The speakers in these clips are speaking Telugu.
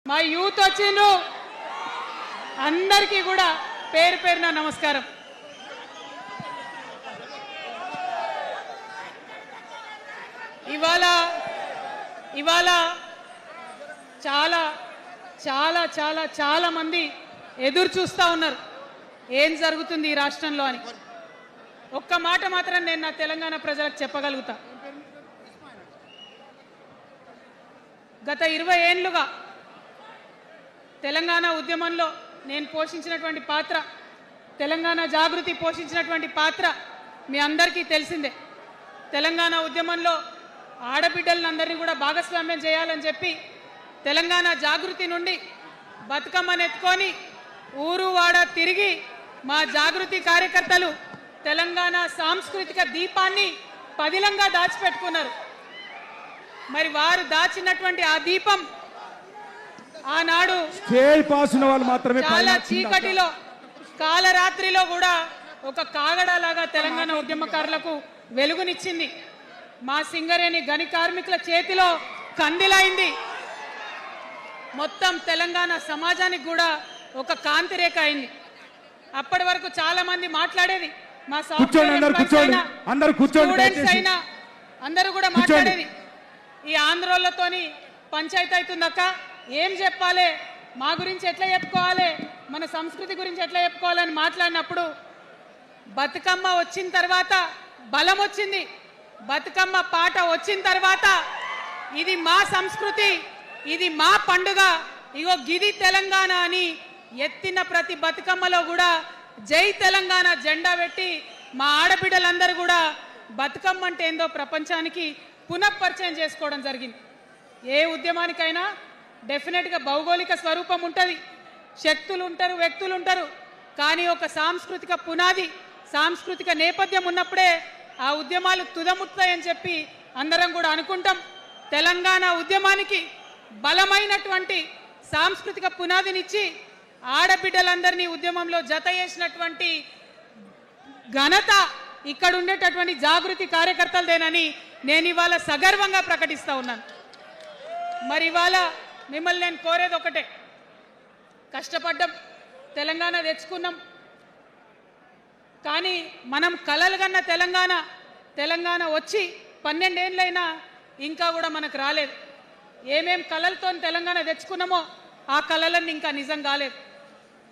మా యూత్ వచ్చిండ్రు అందరికీ కూడా పేరు పేరున నమస్కారం. ఇవాళ చాలా చాలా చాలా చాలా మంది ఎదురు చూస్తూ ఉన్నారు ఏం జరుగుతుంది ఈ రాష్ట్రంలో అని. ఒక్క మాట మాత్రం నేను నా తెలంగాణ ప్రజలకు చెప్పగలుగుతా. గత 20 ఏళ్లుగా తెలంగాణ ఉద్యమంలో నేను పోషించినటువంటి పాత్ర, తెలంగాణ జాగృతి పోషించినటువంటి పాత్ర మీ అందరికీ తెలిసిందే. తెలంగాణ ఉద్యమంలో ఆడబిడ్డలందరినీ కూడా భాగస్వామ్యం చేయాలని చెప్పి తెలంగాణ జాగృతి నుండి బతుకమ్మను ఎత్తుకొని ఊరు వాడ తిరిగి మా జాగృతి కార్యకర్తలు తెలంగాణ సాంస్కృతిక దీపాన్ని పదిలంగా దాచిపెట్టుకున్నారు. మరి వారు దాచినటువంటి ఆ దీపం ఆనాడు చాలా చీకటిలో కాలరాత్రిలో కూడా ఒక కాగడలాగా తెలంగాణ ఉద్యమకారులకు వెలుగునిచ్చింది. మా సింగరేణి గని కార్మికుల చేతిలో కందిలైంది. మొత్తం తెలంగాణ సమాజానికి కూడా ఒక కాంతి రేఖ అయింది. అప్పటి వరకు చాలా మంది మాట్లాడేది, మా స్టూడెంట్స్ అయినా అందరూ కూడా మాట్లాడేది, ఈ ఆంధ్రోళ్లతోని పంచాయతీ అవుతుందక్క, ఏం చెప్పాలి, మా గురించి ఎట్లా చెప్పుకోవాలి, మన సంస్కృతి గురించి ఎట్లా చెప్పుకోవాలని మాట్లాడినప్పుడు బతుకమ్మ వచ్చిన తర్వాత బలం వచ్చింది. బతుకమ్మ పాట వచ్చిన తర్వాత ఇది మా సంస్కృతి, ఇది మా పండుగ, ఇగో గిది తెలంగాణ అని ఎత్తిన ప్రతి బతుకమ్మలో కూడా జై తెలంగాణ జెండా పెట్టి మా ఆడబిడ్డలందరూ కూడా బతుకమ్మ అంటే ఏందో ప్రపంచానికి పునఃపరిచయం చేసుకోవడం జరిగింది. ఏ ఉద్యమానికైనా డెఫినెట్గా భౌగోళిక స్వరూపం ఉంటుంది, శక్తులు ఉంటారు, వ్యక్తులు ఉంటారు, కానీ ఒక సాంస్కృతిక పునాది, సాంస్కృతిక నేపథ్యం ఉన్నప్పుడే ఆ ఉద్యమాలు తుదముట్టాయని చెప్పి అందరం కూడా అనుకుంటాం. తెలంగాణ ఉద్యమానికి బలమైనటువంటి సాంస్కృతిక పునాదినిచ్చి ఆడబిడ్డలందరినీ ఉద్యమంలో జత చేసినటువంటి ఘనత ఇక్కడ ఉండేటటువంటి జాగృతి కార్యకర్తలదేనని నేను ఇవాళ సగర్వంగా ప్రకటిస్తూ ఉన్నాను. మరి ఇవాళ మిమ్మల్ని నేను కోరేది ఒకటే, కష్టపడ్డాం, తెలంగాణ తెచ్చుకున్నాం, కానీ మనం కలలు కన్న తెలంగాణ వచ్చి 12 ఏళ్ళైనా ఇంకా కూడా మనకు రాలేదు. ఏమేం కలలతో తెలంగాణ తెచ్చుకున్నామో ఆ కలలన్నీ ఇంకా నిజం కాలేదు.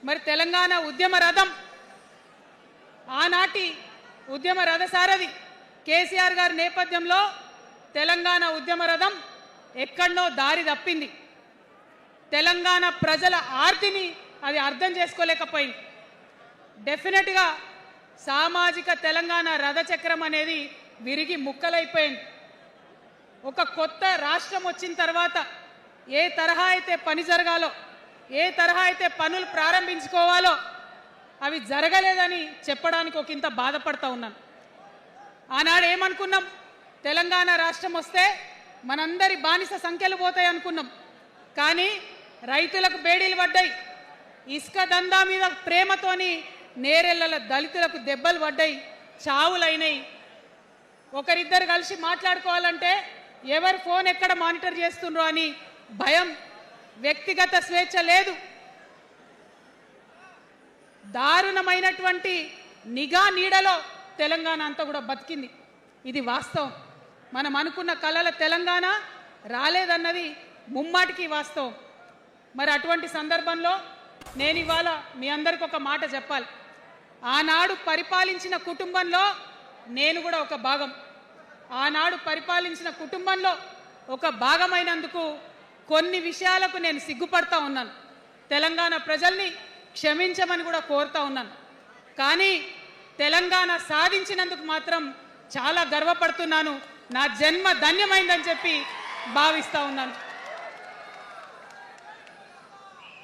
మరి తెలంగాణ ఉద్యమ రథం, ఆనాటి ఉద్యమ రథసారథి కేసీఆర్ గారి నేపథ్యంలో తెలంగాణ ఉద్యమ రథం ఎక్కడనో దారి తప్పింది. తెలంగాణ ప్రజల ఆర్తిని అది అర్థం చేసుకోలేకపోయింది. డెఫినెట్గా సామాజిక తెలంగాణ రథచక్రం అనేది విరిగి ముక్కలైపోయింది. ఒక కొత్త రాష్ట్రం వచ్చిన తర్వాత ఏ తరహా అయితే పని జరగాలో, ఏ తరహా అయితే పనులు ప్రారంభించుకోవాలో అవి జరగలేదని చెప్పడానికి ఒకంత బాధపడతా ఉన్నాను. ఆనాడు ఏమనుకున్నాం, తెలంగాణ రాష్ట్రం వస్తే మనందరి బానిస సంఖ్యలు పోతాయి అనుకున్నాం, కానీ రైతులకు బేడీలు పడ్డాయి, ఇసుక దందా మీద ప్రేమతోని నేరెళ్ల దళితులకు దెబ్బలు పడ్డాయి, చావులైనాయి. ఒకరిద్దరు కలిసి మాట్లాడుకోవాలంటే ఎవరి ఫోన్ ఎక్కడ మానిటర్ చేస్తుండ్రో అని భయం, వ్యక్తిగత స్వేచ్ఛ లేదు, దారుణమైనటువంటి నిఘా నీడలో తెలంగాణ అంతా కూడా బతికింది. ఇది వాస్తవం. మనం అనుకున్న కలల తెలంగాణ రాలేదన్నది ముమ్మాటికి వాస్తవం. మరి అటువంటి సందర్భంలో నేను ఇవాళ మీ అందరికి ఒక మాట చెప్పాలి. ఆనాడు పరిపాలించిన కుటుంబంలో నేను కూడా ఒక భాగం. ఆనాడు పరిపాలించిన కుటుంబంలో ఒక భాగమైనందుకు కొన్ని విషయాలకు నేను సిగ్గుపడతా ఉన్నాను. తెలంగాణ ప్రజల్ని క్షమించమని కూడా కోరుతా ఉన్నాను. కానీ తెలంగాణ సాధించినందుకు మాత్రం చాలా గర్వపడుతున్నాను. నా జన్మ ధన్యమైందని చెప్పి భావిస్తూ ఉన్నాను.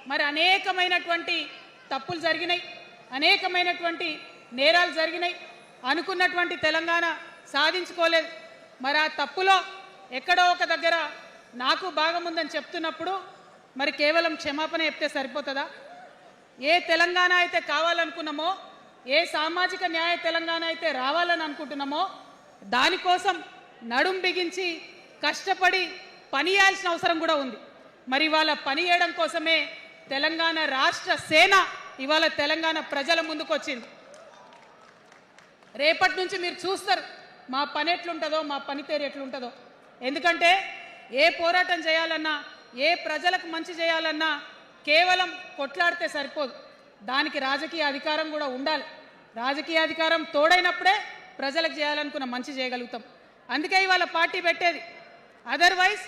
మరి అనేకమైనటువంటి తప్పులు జరిగినాయి, అనేకమైనటువంటి నేరాలు జరిగినాయి, అనుకున్నటువంటి తెలంగాణ సాధించుకోలేదు. మరి ఆ తప్పులో ఎక్కడో ఒక దగ్గర నాకు భాగం ఉందని చెప్తున్నప్పుడు మరి కేవలం క్షమాపణ చెప్తే సరిపోతుందా? ఏ తెలంగాణ అయితే కావాలనుకున్నామో, ఏ సామాజిక న్యాయ తెలంగాణ అయితే రావాలని అనుకుంటున్నామో దానికోసం నడుం బిగించి కష్టపడి పని చేయాల్సిన అవసరం కూడా ఉంది. మరి వాళ్ళ పని చేయడం కోసమే తెలంగాణ రాష్ట్ర సేన ఇవాళ తెలంగాణ ప్రజల ముందుకు వచ్చింది. రేపటి నుంచి మీరు చూస్తారు మా పని ఎట్లుంటుందో, మా పనితీరు ఎట్లుంటుందో. ఎందుకంటే ఏ పోరాటం చేయాలన్నా, ఏ ప్రజలకు మంచి చేయాలన్నా కేవలం కొట్లాడితే సరిపోదు, దానికి రాజకీయ అధికారం కూడా ఉండాలి. రాజకీయ అధికారం తోడైనప్పుడే ప్రజలకు చేయాలనుకున్న మంచి చేయగలుగుతాం. అందుకే ఇవాళ పార్టీ పెట్టేది. అదర్వైజ్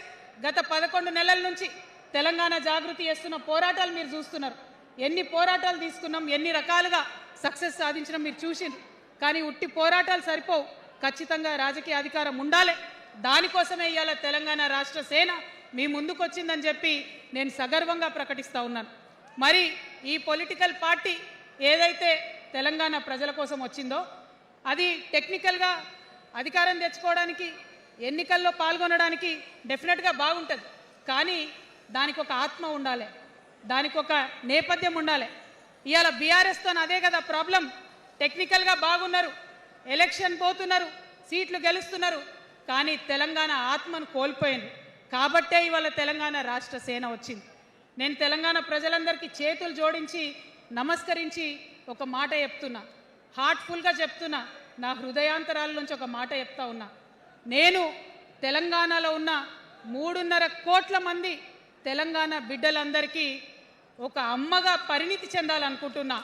గత 11 నెలల నుంచి తెలంగాణ జాగృతి చేస్తున్న పోరాటాలు మీరు చూస్తున్నారు. ఎన్ని పోరాటాలు తీసుకున్నాం, ఎన్ని రకాలుగా సక్సెస్ సాధించడం మీరు చూసింది. కానీ ఉట్టి పోరాటాలు సరిపోవు, ఖచ్చితంగా రాజకీయ అధికారం ఉండాలి. దానికోసమే ఇవాళ తెలంగాణ రాష్ట్ర సేన మీ ముందుకు వచ్చిందని చెప్పి నేను సగర్వంగా ప్రకటిస్తూ ఉన్నాను. మరి ఈ పొలిటికల్ పార్టీ ఏదైతే తెలంగాణ ప్రజల కోసం వచ్చిందో అది టెక్నికల్గా అధికారం తెచ్చుకోవడానికి, ఎన్నికల్లో పాల్గొనడానికి డెఫినెట్గా బాగుంటుంది. కానీ దానికి ఒక ఆత్మ ఉండాలి, దానికి ఒక నేపథ్యం ఉండాలి. ఇవాళ బీఆర్ఎస్తో అదే కదా ప్రాబ్లం. టెక్నికల్గా బాగున్నారు, ఎలక్షన్ పోతున్నారు, సీట్లు గెలుస్తున్నారు, కానీ తెలంగాణ ఆత్మను కోల్పోయింది. కాబట్టే ఇవాళ తెలంగాణ రాష్ట్ర సేన వచ్చింది. నేను తెలంగాణ ప్రజలందరికీ చేతులు జోడించి నమస్కరించి ఒక మాట చెప్తున్నా, హార్ట్ఫుల్గా చెప్తున్నా, నా హృదయాంతరాల నుంచి ఒక మాట చెప్తా ఉన్నా. నేను తెలంగాణలో ఉన్న 3.5 కోట్ల మంది తెలంగాణ బిడ్డలందరికీ ఒక అమ్మగా పరిణితి చెందాలనుకుంటున్నా.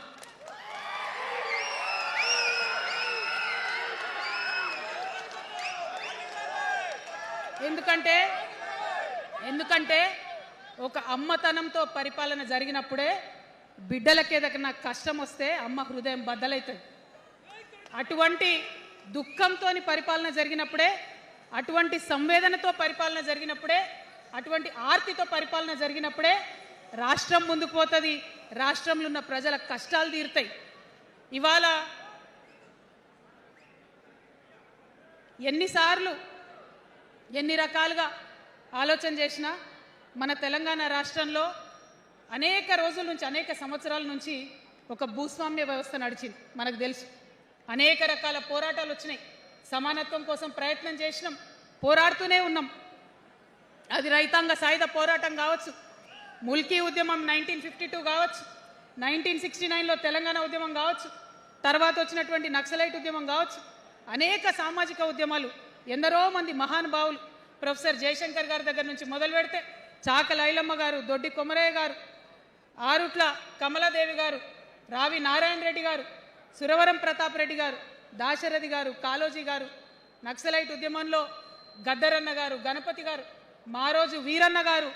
ఎందుకంటే ఒక అమ్మతనంతో పరిపాలన జరిగినప్పుడే బిడ్డలకి ఏదైనా కష్టం వస్తే అమ్మ హృదయం బద్దలవుతుంది. అటువంటి దుఃఖంతో పరిపాలన జరిగినప్పుడే, అటువంటి సంవేదనతో పరిపాలన జరిగినప్పుడే, అటువంటి ఆర్తితో పరిపాలన జరిగినప్పుడే రాష్ట్రం ముందుకు పోతుంది, రాష్ట్రంలో ఉన్న ప్రజల కష్టాలు తీరుతాయి. ఇవాళ ఎన్నిసార్లు ఎన్ని రకాలుగా ఆలోచన చేసినా మన తెలంగాణ రాష్ట్రంలో అనేక రోజుల నుంచి, అనేక సంవత్సరాల నుంచి ఒక భూస్వామ్య వ్యవస్థ నడిచింది. మనకు తెలుసు, అనేక రకాల పోరాటాలు వచ్చినాయి. సమానత్వం కోసం ప్రయత్నం చేసినాం, పోరాడుతూనే ఉన్నాం. అది రైతాంగ సాయుధ పోరాటం కావచ్చు, ముల్కీ ఉద్యమం 1952 కావచ్చు, 1969లో తెలంగాణ ఉద్యమం కావచ్చు, తర్వాత వచ్చినటువంటి నక్సలైట్ ఉద్యమం కావచ్చు, అనేక సామాజిక ఉద్యమాలు, ఎందరో మంది మహానుభావులు, ప్రొఫెసర్ జయశంకర్ గారి దగ్గర నుంచి మొదలు పెడితే చాకల ఐలమ్మ గారు, దొడ్డి కొమరయ్య గారు, ఆరుట్ల కమలాదేవి గారు, రావి నారాయణ రెడ్డి గారు, సురవరం ప్రతాప్ రెడ్డి గారు, దాశరథి గారు, కాళోజీ గారు, నక్సలైట్ ఉద్యమంలో గద్దరన్న గారు, గణపతి గారు, మారోజు వీరన్న గారు,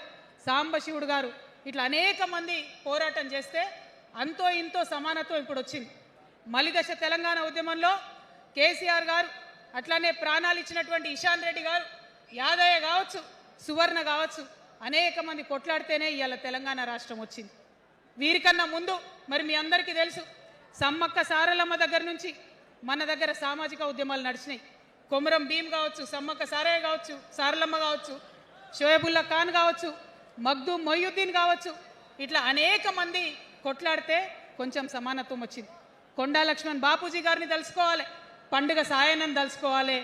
సాంబశివుడు గారు, ఇట్లా అనేక మంది పోరాటం చేస్తే అంతో ఇంతో సమానత్వం ఇప్పుడు వచ్చింది. మలిదశ తెలంగాణ ఉద్యమంలో కేసీఆర్ గారు, అట్లానే ప్రాణాలు ఇచ్చినటువంటి ఇషాన్ రెడ్డి గారు, యాదయ్య కావచ్చు, సువర్ణ కావచ్చు, అనేక మంది కొట్లాడితేనే ఇవాళ తెలంగాణ రాష్ట్రం వచ్చింది. వీరికన్నా ముందు మరి మీ అందరికీ తెలుసు, సమ్మక్క సారలమ్మ దగ్గర నుంచి మన దగ్గర సామాజిక ఉద్యమాలు నడిచినాయి. కొమరం భీం కావచ్చు, సమ్మక్క సారయ్య కావచ్చు, సారలమ్మ కావచ్చు, షోయబుల్లా ఖాన్ కావచ్చు, మగ్దూ మొయ్యుద్దీన్ కావచ్చు, ఇట్లా అనేక మంది కొట్లాడితే కొంచెం సమానత్వం వచ్చింది. కొండా లక్ష్మణ్ బాపూజీ గారిని తెలుసుకోవాలి, పండుగ సాయన్నని తెలుసుకోవాలి,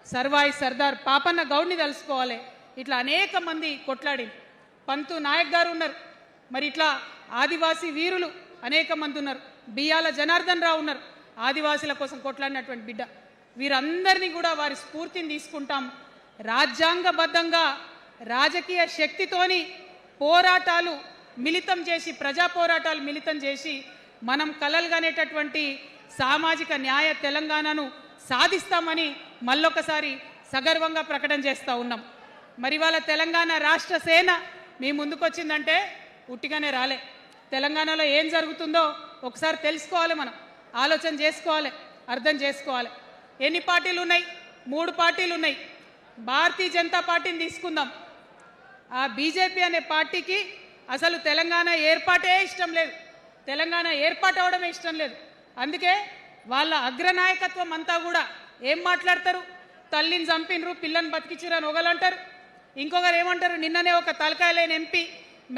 సర్వాయి సర్దార్ పాపన్న గౌడ్ని తెలుసుకోవాలి. ఇట్లా అనేక మంది కొట్లాడింది. పంతు నాయక్ గారు ఉన్నారు, మరి ఇట్లా ఆదివాసీ వీరులు అనేక మంది ఉన్నారు. బియ్యాల జనార్దన్ రావు ఉన్నారు, ఆదివాసీల కోసం కొట్లాడినటువంటి బిడ్డ. వీరందరినీ కూడా వారి స్ఫూర్తిని తీసుకుంటాం. రాజ్యాంగబద్ధంగా రాజకీయ శక్తితోని పోరాటాలు మిళితం చేసి, ప్రజా పోరాటాలు మిళితం చేసి మనం కలలుగానేటటువంటి సామాజిక న్యాయ తెలంగాణను సాధిస్తామని మళ్ళొకసారి సగర్వంగా ప్రకటన చేస్తూ ఉన్నాం. మరి వాళ్ళ తెలంగాణ రాష్ట్ర సేన మీ ముందుకు వచ్చిందంటే ఉట్టిగానే రాలే. తెలంగాణలో ఏం జరుగుతుందో ఒకసారి తెలుసుకోవాలి, మనం ఆలోచన చేసుకోవాలి, అర్థం చేసుకోవాలి. ఎన్ని పార్టీలు ఉన్నాయి? 3 పార్టీలు ఉన్నాయి. భారతీయ జనతా పార్టీని తీసుకుందాం. ఆ బీజేపీ అనే పార్టీకి అసలు తెలంగాణ ఏర్పాటే ఇష్టం లేదు, తెలంగాణ ఏర్పాటు అవడమే ఇష్టం లేదు. అందుకే వాళ్ళ అగ్రనాయకత్వం అంతా కూడా ఏం మాట్లాడతారు? తల్లిని చంపినరు, పిల్లని బతికించరు అని ఒకలంటారు. ఇంకొకరు ఏమంటారు? నిన్ననే ఒక తలకాయ లేని ఎంపీ,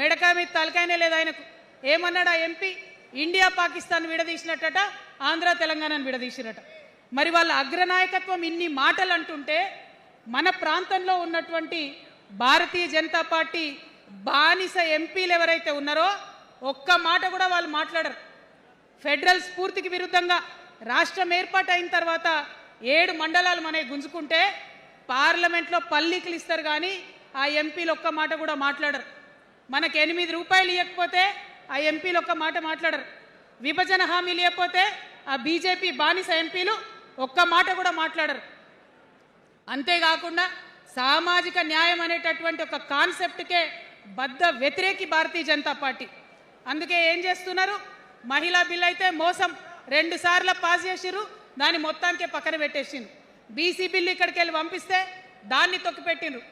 మెడకాయ మీద తలకాయనే లేదు ఆయనకు, ఏమన్నాడు ఆ ఎంపీ? ఇండియా పాకిస్తాన్ విడదీసినట్టట, ఆంధ్ర తెలంగాణను విడదీసినట. మరి వాళ్ళ అగ్రనాయకత్వం ఇన్ని మాటలు అంటుంటే మన ప్రాంతంలో ఉన్నటువంటి భారతీయ జనతా పార్టీ బానిస ఎంపీలు ఎవరైతే ఉన్నారో ఒక్క మాట కూడా వాళ్ళు మాట్లాడరు. ఫెడరల్ స్ఫూర్తికి విరుద్ధంగా రాష్ట్రం ఏర్పాటు అయిన తర్వాత 7 మండలాలు మనకి గుంజుకుంటే పార్లమెంట్లో పల్లీకులు ఇస్తారు కానీ ఆ ఎంపీలు ఒక్క మాట కూడా మాట్లాడరు. మనకు 8 రూపాయలు ఇవ్వకపోతే ఆ ఎంపీలు ఒక్క మాట మాట్లాడరు. విభజన హామీలు ఇవ్వకపోతే ఆ బీజేపీ బానిస ఎంపీలు ఒక్క మాట కూడా మాట్లాడరు. అంతేకాకుండా సామాజిక న్యాయం అనేటటువంటి ఒక కాన్సెప్ట్కే బద్ద వ్యతిరేకి భారతీయ జనతా పార్టీ. అందుకే ఏం చేస్తున్నారు, మహిళా బిల్ అయితే మోసం 2 సార్లు పాస్ చేసిరు, దాన్ని మొత్తానికే పక్కన పెట్టేసిండ్రు. బీసీ బిల్లు ఇక్కడికి వెళ్ళి పంపిస్తే దాన్ని తొక్కిపెట్టిండ్రు.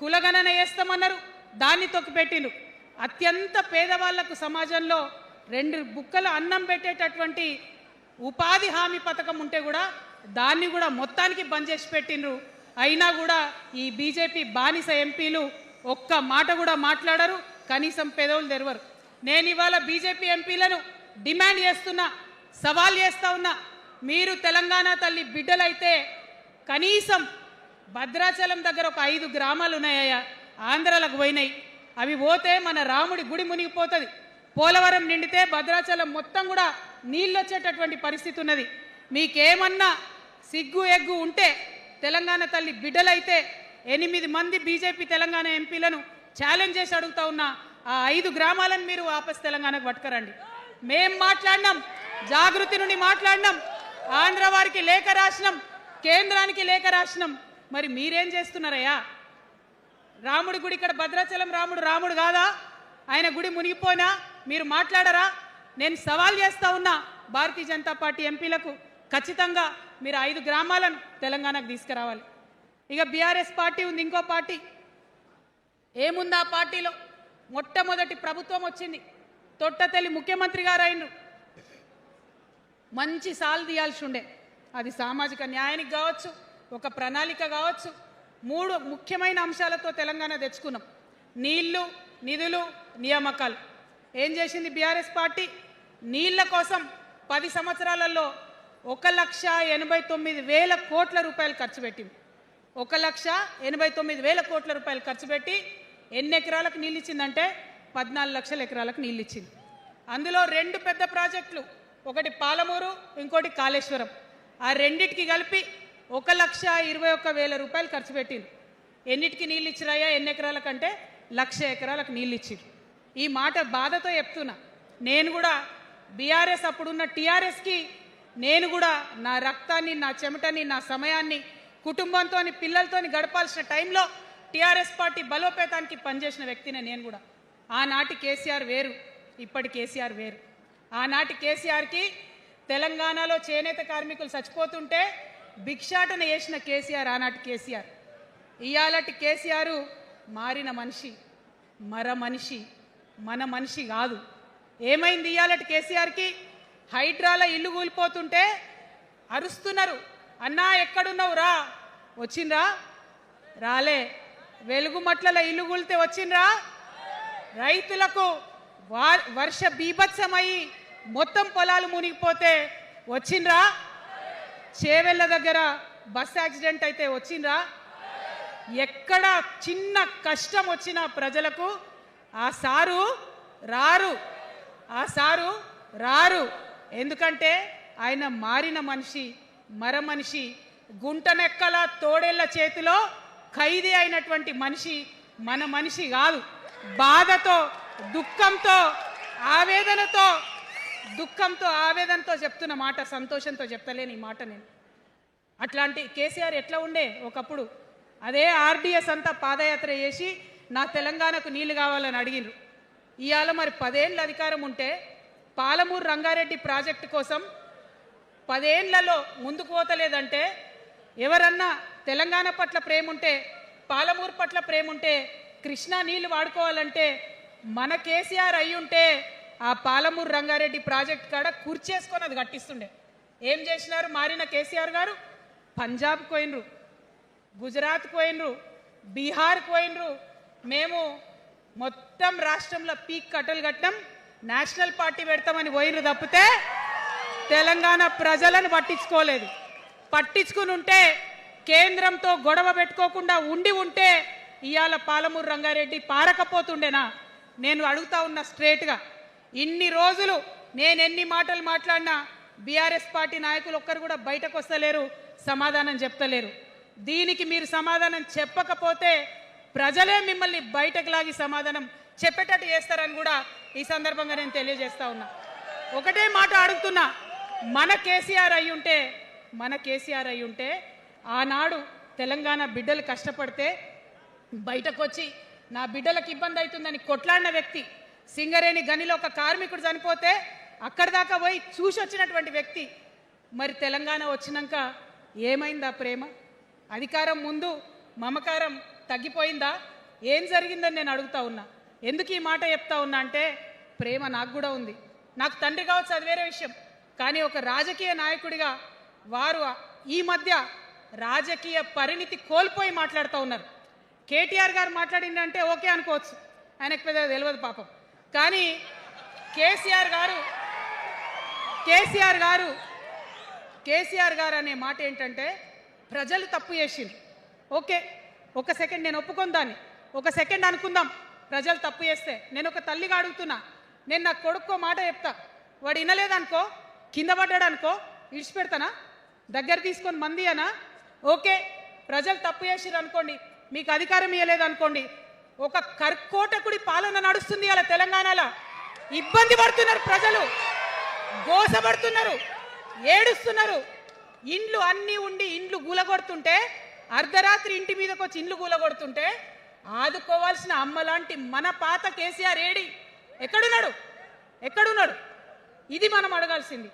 కులగణన వేస్తామన్నారు, దాన్ని తొక్కిపెట్టిండ్రు. అత్యంత పేదవాళ్లకు సమాజంలో 2 బుక్కల అన్నం పెట్టేటటువంటి ఉపాధి హామీ పథకం ఉంటే కూడా దాన్ని కూడా మొత్తానికి బంద్ చేసి పెట్టిండ్రు. అయినా కూడా ఈ బీజేపీ బానిస ఎంపీలు ఒక్క మాట కూడా మాట్లాడరు, కనీసం పెదవులు తెరవరు. నేను ఇవాళ బీజేపీ ఎంపీలను డిమాండ్ చేస్తున్నా, సవాల్ చేస్తా ఉన్నా, మీరు తెలంగాణ తల్లి బిడ్డలైతే కనీసం భద్రాచలం దగ్గర ఒక 5 గ్రామాలు ఉన్నాయా, ఆంధ్రాలకు పోయినాయి. అవి పోతే మన రాముడి గుడి మునిగిపోతుంది. పోలవరం నిండితే భద్రాచలం మొత్తం కూడా నీళ్ళు వచ్చేటటువంటి పరిస్థితి ఉన్నది. మీకేమన్నా సిగ్గు ఎగ్గు ఉంటే తెలంగాణ తల్లి బిడ్డలైతే 8 మంది బీజేపీ తెలంగాణ ఎంపీలను ఛాలెంజ్ చేసి అడుగుతా ఉన్నా, ఆ 5 గ్రామాలను మీరు వాపస్ తెలంగాణకు పట్టుకరండి. మేం మాట్లాడినాం, జాగృతి నుండి మాట్లాడినాం, ఆంధ్ర వారికి లేఖ రాసినాం, కేంద్రానికి లేఖ రాసినాం. మరి మీరేం చేస్తున్నారయ్యా? రాముడి గుడి ఇక్కడ భద్రాచలం రాముడు కాదా? ఆయన గుడి మునిగిపోయినా మీరు మాట్లాడరా? నేను సవాల్ చేస్తా ఉన్నా భారతీయ జనతా పార్టీ ఎంపీలకు, ఖచ్చితంగా మీరు 5 గ్రామాలను తెలంగాణకు తీసుకురావాలి. ఇక బీఆర్ఎస్ పార్టీ ఉంది, ఇంకో పార్టీ. ఏముంది ఆ పార్టీలో? మొట్టమొదటి ప్రభుత్వం వచ్చింది, తొట్టతల్లి ముఖ్యమంత్రి గారు అయినరు. మంచి సాలు తీయాల్సి ఉండే, అది సామాజిక న్యాయానికి కావచ్చు, ఒక ప్రణాళిక కావచ్చు. 3 ముఖ్యమైన అంశాలతో తెలంగాణ తెచ్చుకున్నాం: నీళ్లు, నిధులు, నియామకాలు. ఏం చేసింది బీఆర్ఎస్ పార్టీ? నీళ్ల కోసం 10 సంవత్సరాలలో 1,89,000 కోట్ల రూపాయలు ఖర్చు పెట్టింది. 1,89,000 కోట్ల రూపాయలు ఖర్చు పెట్టి ఎన్ని ఎకరాలకు నీళ్ళు ఇచ్చిందంటే 14 లక్షల ఎకరాలకు నీళ్ళు ఇచ్చింది. అందులో 2 పెద్ద ప్రాజెక్టులు, ఒకటి పాలమూరు, ఇంకోటి కాళేశ్వరం. ఆ రెండిటికి కలిపి 1,21,000 రూపాయలు ఖర్చు పెట్టింది. ఎన్నిటికి నీళ్ళు ఇచ్చిరాయా? ఎన్ని ఎకరాలకంటే 1,00,000 ఎకరాలకు నీళ్ళు ఇచ్చింది. ఈ మాట బాధతో చెప్తున్నా. నేను కూడా బీఆర్ఎస్ అప్పుడున్న టీఆర్ఎస్కి నేను కూడా నా రక్తాన్ని, నా చెమటని, నా సమయాన్ని కుటుంబంతో పిల్లలతో గడపాల్సిన టైంలో టీఆర్ఎస్ పార్టీ బలోపేతానికి పనిచేసిన వ్యక్తినే నేను కూడా. ఆనాటి కేసీఆర్ వేరు, ఇప్పటి కేసీఆర్ వేరు. ఆనాటి కేసీఆర్కి తెలంగాణలో చేనేత కార్మికులు చచ్చిపోతుంటే భిక్షాటన చేసిన కేసీఆర్ ఆనాటి కేసీఆర్. ఇయాలటి కేసీఆర్ మారిన మనిషి, మనిషి, మన మనిషి కాదు. ఏమైంది ఇయాలటి కేసీఆర్కి? హైడ్రాల ఇల్లు కూలిపోతుంటే అరుస్తున్నారు, అన్నా ఎక్కడున్నావు రా, వచ్చిండ్రా? రాలే. వెలుగుమట్ల ఇల్లు కూలితే వచ్చిండ్రా? రైతులకు వర్ష బీభత్సమయ్యి మొత్తం పొలాలు మునిగిపోతే వచ్చిండ్రా? చేవెళ్ళ దగ్గర బస్ యాక్సిడెంట్ అయితే వచ్చిండ్రా? ఎక్కడ చిన్న కష్టం వచ్చినా ప్రజలకు ఆ సారు రారు, ఆ సారు రారు. ఎందుకంటే ఆయన మారిన మనిషి, మనిషి, గుంటనెక్కల తోడేళ్ల చేతిలో ఖైదీ అయినటువంటి మనిషి, మన మనిషి కాదు. బాధతో, దుఃఖంతో, ఆవేదనతో చెప్తున్న మాట, సంతోషంతో చెప్తలేని ఈ మాట నేను. అట్లాంటి కేసీఆర్ ఎట్లా ఉండే ఒకప్పుడు? అదే ఆర్డీఎస్ అంతా పాదయాత్ర చేసి నా తెలంగాణకు నీళ్లు కావాలని అడిగినారు. ఇవాళ మరి 10 ఏళ్ళ అధికారం ఉంటే పాలమూరు రంగారెడ్డి ప్రాజెక్టు కోసం 10 ఏళ్లలో ముందుకు పోతలేదంటే, ఎవరన్నా తెలంగాణ పట్ల ప్రేమ ఉంటే, పాలమూరు పట్ల ప్రేమ ఉంటే, కృష్ణా నీళ్లు వాడుకోవాలంటే మన కేసీఆర్ అయ్యుంటే ఆ పాలమూరు రంగారెడ్డి ప్రాజెక్ట్ కాడ కూర్చేసుకొని అది కట్టిస్తుండే. ఏం చేసినారు మారిన కేసీఆర్ గారు? పంజాబ్కి పోయినరు, గుజరాత్కి పోయినరు, బీహార్కి పోయినరు. మేము మొత్తం రాష్ట్రంలో పీక్ కట్టలు కట్టాం, నేషనల్ పార్టీ పెడతామని పోయినరు తప్పితే తెలంగాణ ప్రజలను పట్టించుకోలేదు. పట్టించుకుని ఉంటే, కేంద్రంతో గొడవ పెట్టుకోకుండా ఉంటే ఇవాళ పాలమూరు రంగారెడ్డి పారకపోతుండేనా? నేను అడుగుతా ఉన్న స్ట్రేట్గా. ఇన్ని రోజులు నేను ఎన్ని మాటలు మాట్లాడినా బీఆర్ఎస్ పార్టీ నాయకులు ఒక్కరు కూడా బయటకు వస్తలేరు, సమాధానం చెప్తలేరు. దీనికి మీరు సమాధానం చెప్పకపోతే ప్రజలే మిమ్మల్ని బయటకు లాగి సమాధానం చెప్పేటట్టు చేస్తారని కూడా ఈ సందర్భంగా నేను తెలియజేస్తా ఉన్నా. ఒకటే మాట అడుగుతున్నా, మన కేసీఆర్ అయి ఉంటే ఆనాడు తెలంగాణ బిడ్డలు కష్టపడితే బయటకు వచ్చి నా బిడ్డలకు ఇబ్బంది అవుతుందని కొట్లాడిన వ్యక్తి, సింగరేణి గనిలో ఒక కార్మికుడు చనిపోతే అక్కడి దాకా పోయి చూసి వచ్చినటువంటి వ్యక్తి, మరి తెలంగాణ వచ్చినాక ఏమైందా ప్రేమ? అధికారం ముందు మమకారం తగ్గిపోయిందా? ఏం జరిగిందని నేను అడుగుతా ఉన్నా. ఎందుకు ఈ మాట చెప్తా ఉన్నా అంటే ప్రేమ నాకు కూడా ఉంది. నాకు తండ్రి కావచ్చు, అది వేరే విషయం. కానీ ఒక రాజకీయ నాయకుడిగా వారు ఈ మధ్య రాజకీయ పరిణితి కోల్పోయి మాట్లాడుతూ ఉన్నారు. కేటీఆర్ గారు మాట్లాడిందంటే ఓకే అనుకోవచ్చు, ఆయనకు పెద్దగా తెలియదు పాపం. కానీ కేసీఆర్ గారు అనే మాట ఏంటంటే ప్రజలు తప్పు చేసిండ్రు. ఓకే, ఒక సెకండ్ నేను ఒప్పుకొని దాన్ని ఒక సెకండ్ అనుకుందాం. ప్రజలు తప్పు చేస్తే నేను ఒక తల్లిగా అడుగుతున్నా, నేను నా కొడుకో మాట చెప్తా, వాడు వినలేదనుకో, కింద పడ్డాడు అనుకో, ఇడిచిపెడతానా? దగ్గర తీసుకొని మంది అనా? ఓకే, ప్రజలు తప్పు చేసిర్రు అనుకోండి, మీకు అధికారం ఇవ్వలేదు అనుకోండి, ఒక కర్కోటకుడి పాలన నడుస్తుంది అలా తెలంగాణలో. ఇబ్బంది పడుతున్నారు ప్రజలు, గోసపడుతున్నారు, ఏడుస్తున్నారు. ఇండ్లు అన్నీ ఉండి ఇండ్లు గూలగొడుతుంటే, అర్ధరాత్రి ఇంటి మీదకి వచ్చి ఇండ్లు గూలగొడుతుంటే ఆదుకోవాల్సిన అమ్మలాంటి మన పాత కేసీఆర్ ఏడి? ఎక్కడున్నాడు? ఇది మనం అడగాల్సింది.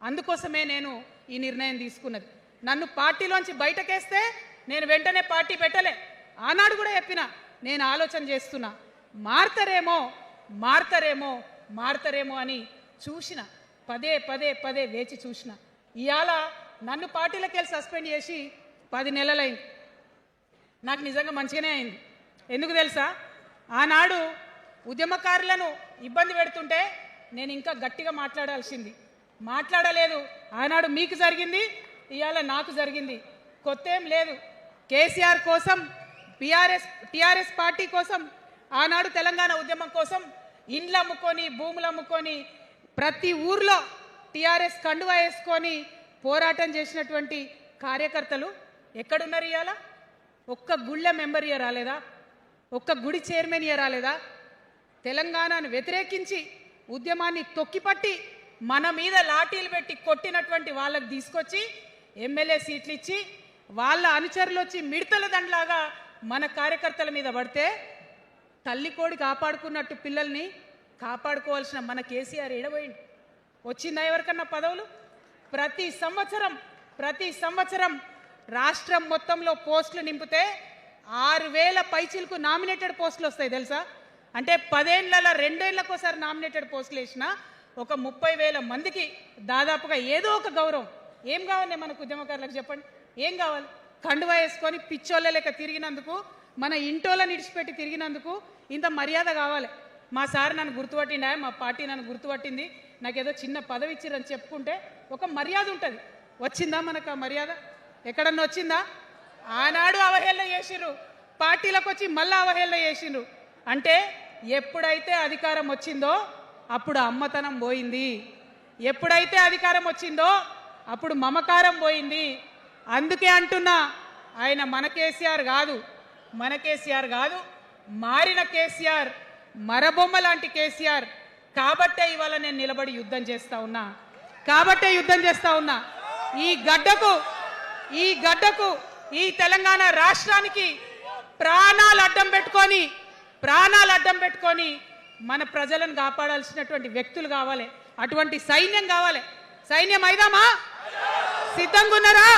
అందుకోసమే నేను ఈ నిర్ణయం తీసుకున్నది. నన్ను పార్టీలోంచి బయటకేస్తే నేను వెంటనే పార్టీ పెట్టలే. ఆనాడు కూడా చెప్పిన, నేను ఆలోచన చేస్తున్నా, మారతారేమో అని చూసిన, పదే వేచి చూసిన. ఇవాళ నన్ను పార్టీలోకి వెళ్ళి సస్పెండ్ చేసి 10 నెలలైంది. నాకు నిజంగా మంచిగానే అయింది. ఎందుకు తెలుసా? ఆనాడు ఉద్యమకారులను ఇబ్బంది పెడుతుంటే నేను ఇంకా గట్టిగా మాట్లాడలేదు. ఆనాడు మీకు జరిగింది, ఇవాళ నాకు జరిగింది. కొత్త ఏం లేదు. కేసీఆర్ కోసం, టీఆర్ఎస్ పార్టీ కోసం, ఆనాడు తెలంగాణ ఉద్యమం కోసం ఇండ్లు అమ్ముకొని, భూములు అమ్ముకొని, ప్రతి ఊర్లో టీఆర్ఎస్ కండువా వేసుకొని పోరాటం చేసినటువంటి కార్యకర్తలు ఎక్కడున్నారు ఇవాళ? ఒక్క గుళ్ళ మెంబర్ ఇయర్ రాలేదా? ఒక్క గుడి చైర్మన్ ఇయర్ రాలేదా? తెలంగాణను వ్యతిరేకించి ఉద్యమాన్ని తొక్కిపట్టి మన మీద లాఠీలు పెట్టి కొట్టినటువంటి వాళ్ళకి తీసుకొచ్చి ఎమ్మెల్యే సీట్లు ఇచ్చి వాళ్ళ అనుచరులు వచ్చి మిడతల దండలాగా మన కార్యకర్తల మీద పడితే తల్లి కోడి కాపాడుకున్నట్టు పిల్లల్ని కాపాడుకోవాల్సిన మన కేసీఆర్ ఏడబోయింది. వచ్చిందా ఎవరికన్నా పదవులు? ప్రతి సంవత్సరం రాష్ట్రం మొత్తంలో పోస్టులు నింపితే 6,000 పైచిలకు నామినేటెడ్ పోస్టులు వస్తాయి తెలుసా? అంటే 10 ఏళ్లలో 2 ఏళ్లకోసారి నామినేటెడ్ పోస్టులు వేసినా ఒక 30,000 మందికి దాదాపుగా ఏదో ఒక గౌరవం. ఏం కావాలి మనకు ఉద్యమకారులకు చెప్పండి? ఏం కావాలి? కండువా వేసుకొని పిచ్చోళ్ళ లెక్క తిరిగినందుకు, మన ఇంటోళ్ళని ఇడిచిపెట్టి తిరిగినందుకు ఇంత మర్యాద కావాలి. మా సార్ నన్ను గుర్తుపట్టిండా, మా పార్టీ నన్ను గుర్తుపట్టింది, నాకేదో చిన్న పదవి ఇచ్చిరని చెప్పుకుంటే ఒక మర్యాద ఉంటుంది. వచ్చిందా మనకు ఆ మర్యాద? ఎక్కడన్నా వచ్చిందా? ఆనాడు అవహేళన చేసిర్రు, పార్టీలకు వచ్చి మళ్ళీ అవహేళన చేసిండ్రు. అంటే ఎప్పుడైతే అధికారం వచ్చిందో అప్పుడు అమ్మతనం పోయింది, ఎప్పుడైతే అధికారం వచ్చిందో అప్పుడు మమకారం పోయింది. అందుకే అంటున్నా, ఆయన మన కేసీఆర్ కాదు, మారిన కేసీఆర్, మరబొమ్మ లాంటి కేసీఆర్. కాబట్టే ఇవాళ నేను నిలబడి యుద్ధం చేస్తా ఉన్నా. ఈ గడ్డకు ఈ తెలంగాణ రాష్ట్రానికి ప్రాణాలు అడ్డం పెట్టుకొని మన ప్రజలను కాపాడాల్సినటువంటి వ్యక్తులు కావాలి, అటువంటి సైన్యం కావాలి. సైన్యం అయిదామా? సిద్ధంగా ఉన్నారా?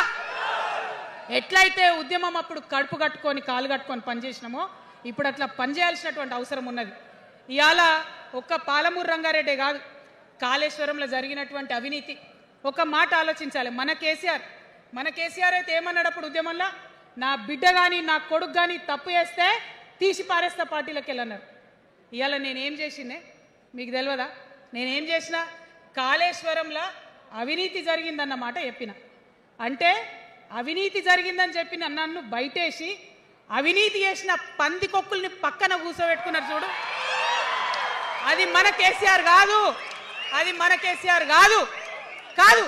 ఎట్లయితే ఉద్యమం అప్పుడు కడుపు కట్టుకొని కాలు కట్టుకొని పనిచేసినామో ఇప్పుడు అట్లా పనిచేయాల్సినటువంటి అవసరం ఉన్నది. ఇవాళ ఒక్క పాలమూరు రంగారెడ్డి కాదు, కాళేశ్వరంలో జరిగినటువంటి అవినీతి. ఒక మాట ఆలోచించాలి. మన కేసీఆర్ అయితే ఏమన్నాడు అప్పుడు ఉద్యమంలో? నా బిడ్డ కానీ నా కొడుకు కానీ తప్పు చేస్తే తీసి పారేస్తా పార్టీలోకి వెళ్ళన్నారు. ఇవాళ నేనేం చేసిందే మీకు తెలియదా? నేనేం చేసినా కాళేశ్వరంలో అవినీతి జరిగిందన్నమాట చెప్పిన. అంటే అవినీతి జరిగిందని చెప్పిన నన్ను బయటేసి అవినీతి చేసిన పందికొక్కుల్ని పక్కన కూర్చోబెట్టుకున్నారు చూడు, అది మన కేసీఆర్ కాదు, అది మన కేసీఆర్ కాదు. కాదు,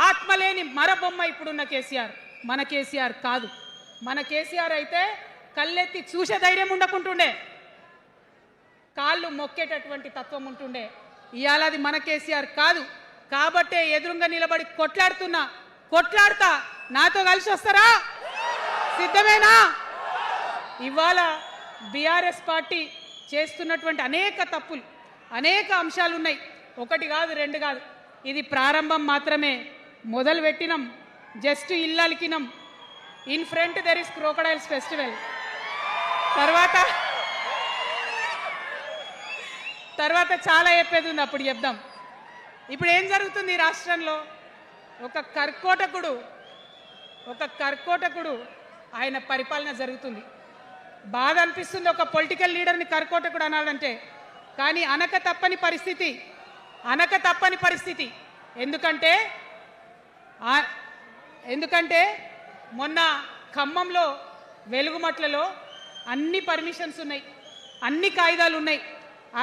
ఆత్మలేని మరబొమ్మ ఇప్పుడున్న కేసీఆర్, మన కేసీఆర్ కాదు. మన కేసీఆర్ అయితే కళ్ళెత్తి చూసే ధైర్యం ఉండకుంటుండే, కాళ్ళు మొక్కేటటువంటి తత్వం ఉంటుండే. ఇవాళ అది మన కేసీఆర్ కాదు. కాబట్టే ఎదురుగా నిలబడి కొట్లాడుతా నాతో కలిసి వస్తారా? సిద్ధమేనా? ఇవాళ బీఆర్ఎస్ పార్టీ చేస్తున్నటువంటి అనేక తప్పులు, అనేక అంశాలు ఉన్నాయి. ఒకటి కాదు, రెండు కాదు. ఇది ప్రారంభం మాత్రమే. మొదలు పెట్టినాం, జస్ట్ ఇల్లలికినాం. In front there is crocodiles festival. తర్వాత చాలా చెప్పేది ఉంది, అప్పుడు చెప్దాం. ఇప్పుడు ఏం జరుగుతుంది ఈ రాష్ట్రంలో? ఒక కర్కోటకుడు ఆయన పరిపాలన జరుగుతుంది. బాధ అనిపిస్తుంది ఒక పొలిటికల్ లీడర్ని కర్కోటకుడు అనాలంటే. కానీ అనక తప్పని పరిస్థితి. ఎందుకంటే మొన్న ఖమ్మంలో వెలుగుమట్లలో అన్ని పర్మిషన్స్ ఉన్నాయి, అన్ని కాయిదాలు ఉన్నాయి.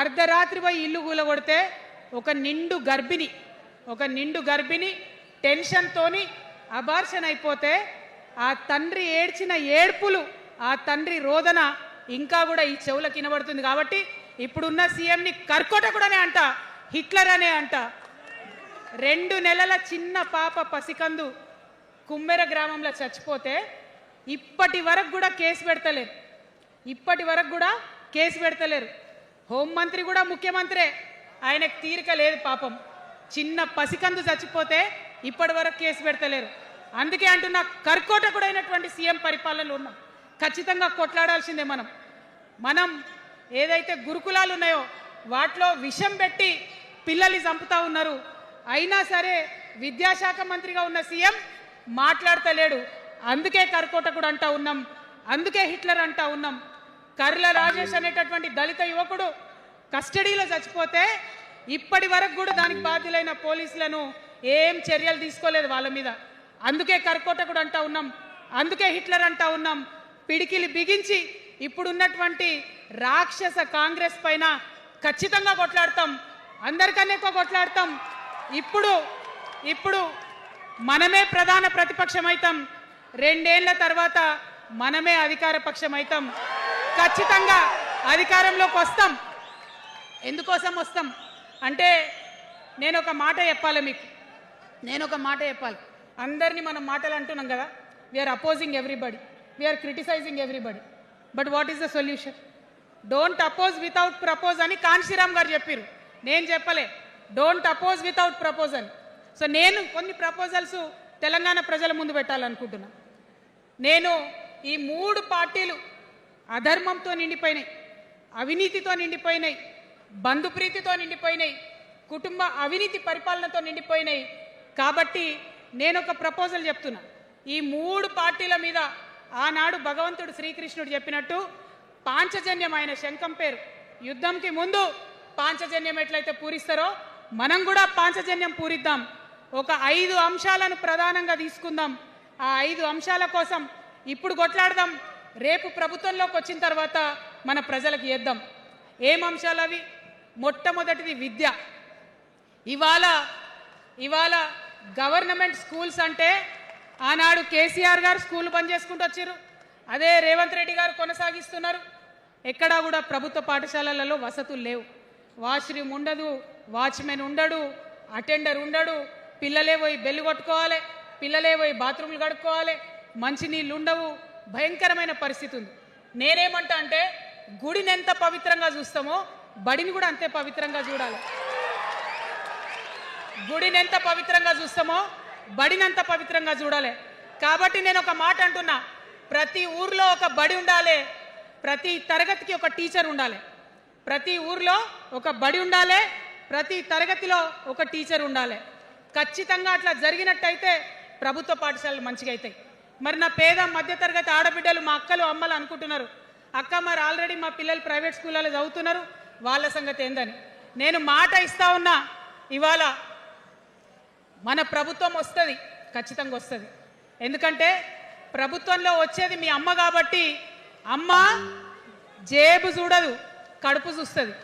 అర్ధరాత్రి పోయి ఇల్లు కూలగొడితే ఒక నిండు గర్భిణి టెన్షన్తోని అబార్షన్ అయిపోతే ఆ తండ్రి ఏడ్చిన ఏడ్పులు, ఆ తండ్రి రోదన ఇంకా కూడా ఈ చెవులకు వినబడుతుంది. కాబట్టి ఇప్పుడున్న సీఎంని కర్కోటకుడనే అంట, హిట్లర్ అనే అంట. 2 నెలల చిన్న పాప పసికందు కుమ్మెర గ్రామంలో చచ్చిపోతే ఇప్పటి వరకు కూడా కేసు పెడతలేరు. హోంమంత్రి కూడా ముఖ్యమంత్రే, ఆయనకు తీరిక లేదు పాపం. చిన్న పసికందు చచ్చిపోతే ఇప్పటి వరకు కేసు పెడతలేరు. అందుకే అంటున్నా, కర్కోటకుడైనటువంటి సీఎం పరిపాలనలో ఉన్నాం. ఖచ్చితంగా కొట్లాడాల్సిందే. మనం ఏదైతే గురుకులాలు ఉన్నాయో వాటిలో విషం పెట్టి పిల్లల్ని చంపుతా ఉన్నారు. అయినా సరే విద్యాశాఖ మంత్రిగా ఉన్న సీఎం మాట్లాడతలేడు. అందుకే కర్కోటకుడు అంటా ఉన్నాం, అందుకే హిట్లర్ అంటా ఉన్నాం. కర్ల రాజేష్ అనేటటువంటి దళిత యువకుడు కస్టడీలో చచ్చిపోతే ఇప్పటి వరకు కూడా దానికి బాధ్యులైన పోలీసులను ఏం చర్యలు తీసుకోలేదు వాళ్ళ మీద. అందుకే కర్కోటకుడు అంటా ఉన్నాం, అందుకే హిట్లర్ అంటా ఉన్నాం. పిడికిలి బిగించి ఇప్పుడున్నటువంటి రాక్షస కాంగ్రెస్ పైన ఖచ్చితంగా కొట్లాడతాం, అందరికన్నా ఎక్కువ కొట్లాడతాం. ఇప్పుడు మనమే ప్రధాన ప్రతిపక్షం అవుతాం. 2 ఏళ్ల తర్వాత మనమే అధికార పక్షం అవుతాం. ఖచ్చితంగా అధికారంలోకి వస్తాం. ఎందుకోసం వస్తాం అంటే నేను ఒక మాట చెప్పాలి. అందరినీ మనం మాటలు అంటున్నాం కదా, we are opposing everybody, we are criticising everybody. But what is the solution? Don't oppose without propose అని కాన్షీరామ్ గారు చెప్పారు. నేను చెప్పలే, don't oppose without proposal. So నేను కొన్ని ప్రపోజల్స్ తెలంగాణ ప్రజల ముందు పెట్టాలనుకుంటున్నా. నేను ఈ 3 పార్టీలు అధర్మంతో నిండిపోయినాయి, అవినీతితో నిండిపోయినాయి, బంధుప్రీతితో నిండిపోయినాయి, కుటుంబ అవినీతి పరిపాలనతో నిండిపోయినాయి. కాబట్టి నేను ఒక ప్రపోజల్ చెప్తున్నా. ఈ 3 పార్టీల మీద ఆనాడు భగవంతుడు శ్రీకృష్ణుడు చెప్పినట్టు పాంచజన్యం, ఆయన శంఖం పేరు, యుద్ధంకి ముందు పాంచజన్యం ఎట్లయితే పూరిస్తారో మనం కూడా పాంచజన్యం పూరిద్దాం. ఒక 5 అంశాలను ప్రధానంగా తీసుకుందాం. ఆ 5 అంశాల కోసం ఇప్పుడు కొట్లాడదాం. రేపు ప్రభుత్వంలోకి వచ్చిన తర్వాత మన ప్రజలకు ఇద్దాం. ఏం అంశాలు అవి? మొట్టమొదటిది విద్య. ఇవాళ గవర్నమెంట్ స్కూల్స్ అంటే ఆనాడు కేసీఆర్ గారు స్కూల్ బంద్ చేసుకుంటూ వచ్చారు, అదే రేవంత్ రెడ్డి గారు కొనసాగిస్తున్నారు. ఎక్కడా కూడా ప్రభుత్వ పాఠశాలలలో వసతులు లేవు. వాష్రూమ్ ఉండదు, వాచ్మెన్ ఉండడు, అటెండర్ ఉండడు, పిల్లలే పోయి బెల్లు కొట్టుకోవాలి, పిల్లలే పోయి బాత్రూమ్లు కడుక్కోవాలి, మంచినీళ్ళు ఉండవు, భయంకరమైన పరిస్థితి ఉంది. నేనేమంటా అంటే గుడిని ఎంత పవిత్రంగా చూస్తామో బడిని కూడా అంతే పవిత్రంగా చూడాలి. గుడిని ఎంత పవిత్రంగా చూస్తామో బడిని అంత పవిత్రంగా చూడాలి. కాబట్టి నేను ఒక మాట అంటున్నా, ప్రతి ఊర్లో ఒక బడి ఉండాలి, ప్రతి తరగతికి ఒక టీచర్ ఉండాలి. ప్రతి ఊర్లో ఒక బడి ఉండాలి, ప్రతి తరగతిలో ఒక టీచర్ ఉండాలి. ఖచ్చితంగా అట్లా జరిగినట్టయితే ప్రభుత్వ పాఠశాలలు మంచిగా అవుతాయి. మరి నా పేద మధ్యతరగతి ఆడబిడ్డలు, మా అక్కలు అమ్మలు అనుకుంటున్నారు, అక్క మరి ఆల్రెడీ మా పిల్లలు ప్రైవేట్ స్కూళ్ళలో చదువుతున్నారు, వాళ్ళ సంగతి ఏందని. నేను మాట ఇస్తా ఉన్నా, ఇవాళ మన ప్రభుత్వం వస్తుంది, ఖచ్చితంగా వస్తుంది. ఎందుకంటే ప్రభుత్వంలో వచ్చేది మీ అమ్మ కాబట్టి అమ్మ జేబు చూడదు, కడుపు చూస్తుంది.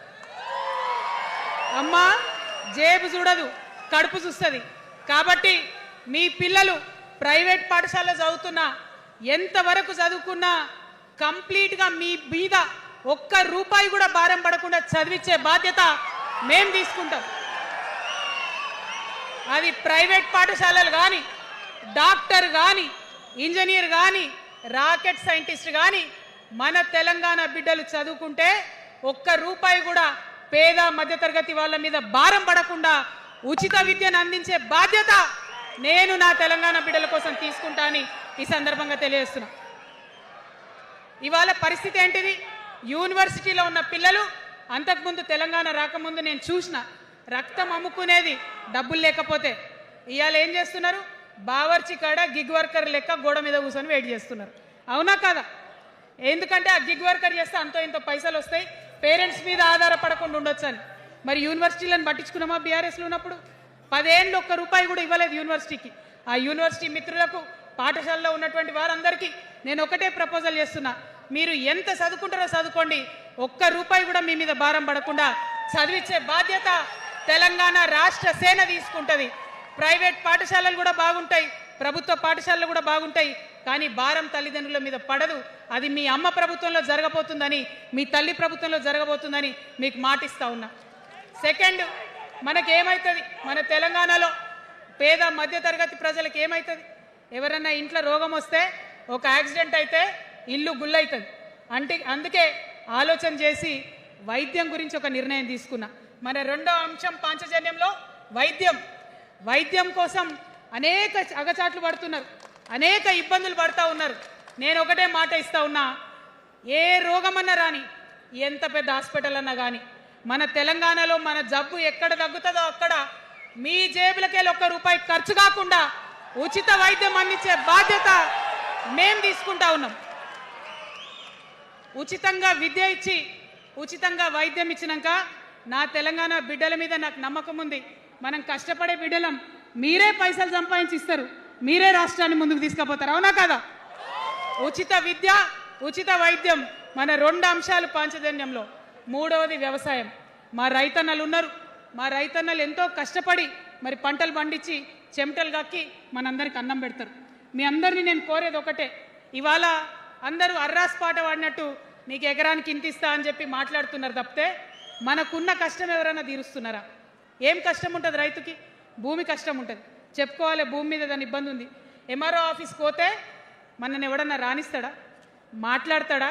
అమ్మ జేబు చూడదు, కడుపు చూస్తుంది. కాబట్టి మీ పిల్లలు ప్రైవేట్ పాఠశాలలో చదువుతున్నా, ఎంతవరకు చదువుకున్నా కంప్లీట్గా మీ మీద ఒక్క రూపాయి కూడా భారం పడకుండా చదివించే బాధ్యత మేం తీసుకుంటాం. అది ప్రైవేట్ పాఠశాలలు కానీ, డాక్టర్ కానీ, ఇంజనీర్ కానీ, రాకెట్ సైంటిస్ట్ కానీ మన తెలంగాణ బిడ్డలు చదువుకుంటే ఒక్క రూపాయి కూడా పేద మధ్యతరగతి వాళ్ళ మీద భారం పడకుండా ఉచిత విద్యను అందించే బాధ్యత నేను నా తెలంగాణ బిడ్డల కోసం తీసుకుంటా అని ఈ సందర్భంగా తెలియజేస్తున్నా. ఇవాళ పరిస్థితి ఏంటిది? యూనివర్సిటీలో ఉన్న పిల్లలు అంతకుముందు తెలంగాణ రాకముందు నేను చూసిన రక్తం అమ్ముకునేది డబ్బులు లేకపోతే. ఇవాళ ఏం చేస్తున్నారు? బావర్చి కాడ గిగ్ వర్కర్ లెక్క గోడ మీద కూర్చొని వెయిట్ చేస్తున్నారు. అవునా కదా? ఎందుకంటే ఆ గిగ్ వర్కర్ చేస్తే అంతో ఇంత పైసలు వస్తాయి, పేరెంట్స్ మీద ఆధారపడకుండా ఉండొచ్చు అని. మరి యూనివర్సిటీలను పట్టించుకున్నామా? బీఆర్ఎస్లో ఉన్నప్పుడు 10 ఏళ్ళు ఒక్క రూపాయి కూడా ఇవ్వలేదు యూనివర్సిటీకి. ఆ యూనివర్సిటీ మిత్రులకు, పాఠశాలలో ఉన్నటువంటి వారందరికీ నేను ఒకటే ప్రపోజల్ చేస్తున్నా, మీరు ఎంత చదువుకుంటారో చదువుకోండి, ఒక్క రూపాయి కూడా మీ మీద భారం పడకుండా చదివించే బాధ్యత తెలంగాణ రాష్ట్ర సేన తీసుకుంటుంది. ప్రైవేట్ పాఠశాలలు కూడా బాగుంటాయి, ప్రభుత్వ పాఠశాలలు కూడా బాగుంటాయి, కానీ భారం తల్లిదండ్రుల మీద పడదు. అది మీ అమ్మ ప్రభుత్వంలో జరగబోతుందని, మీ తల్లి ప్రభుత్వంలో జరగబోతుందని మీకు మాటిస్తా ఉన్నా. సెకండ్, మనకేమవుతుంది? మన తెలంగాణలో పేద మధ్యతరగతి ప్రజలకు ఏమవుతుంది? ఎవరన్నా ఇంట్లో రోగం వస్తే, ఒక యాక్సిడెంట్ అయితే ఇల్లు గుల్లవుతుంది. అందుకే ఆలోచన చేసి వైద్యం గురించి ఒక నిర్ణయం తీసుకున్నా. మన రెండో అంశం పాంచజన్యంలో వైద్యం కోసం అనేక అగచాట్లు పడుతున్నారు, అనేక ఇబ్బందులు పడుతూ ఉన్నారు. నేను ఒకటే మాట ఇస్తా ఉన్నా, ఏ రోగమన్నా రాని, ఎంత పెద్ద హాస్పిటల్ అన్నా కానీ, మన తెలంగాణలో మన జబ్బు ఎక్కడ తగ్గుతుందో అక్కడ మీ జేబులకెళ్ళి ఒక్క రూపాయి ఖర్చు కాకుండా ఉచిత వైద్యం అందించే బాధ్యత మేం తీసుకుంటా ఉన్నాం. ఉచితంగా విద్య ఇచ్చి, ఉచితంగా వైద్యం ఇచ్చినాక నా తెలంగాణ బిడ్డల మీద నాకు నమ్మకం ఉంది. మనం కష్టపడే బిడ్డలం, మీరే పైసలు సంపాదించి ఇస్తారు, మీరే రాష్ట్రాన్ని ముందుకు తీసుకుపోతారు. అవునా కదా? ఉచిత విద్య, ఉచిత వైద్యం మన 2 అంశాలు పాంచజన్యంలో. మూడవది వ్యవసాయం. మా రైతన్నలు ఉన్నారు, మా రైతన్నలు ఎంతో కష్టపడి మరి పంటలు పండించి చెమటలు కక్కి మనందరికి అన్నం పెడతారు. మీ అందరినీ నేను కోరేది ఒకటే, ఇవాళ అందరూ అర్రాస్ పాట వాడినట్టు నీకు ఎకరానికి ఇంత ఇస్తా అని చెప్పి మాట్లాడుతున్నారు తప్పితే మనకున్న కష్టం ఎవరైనా తీరుస్తున్నారా? ఏం కష్టం ఉంటుంది రైతుకి? భూమి కష్టం ఉంటుంది, చెప్పుకోవాలి. భూమి మీద దాని ఇబ్బంది ఉంది. ఎంఆర్ఓ ఆఫీస్కి పోతే మనని ఎవడన్నా రాణిస్తాడా? మాట్లాడతాడా?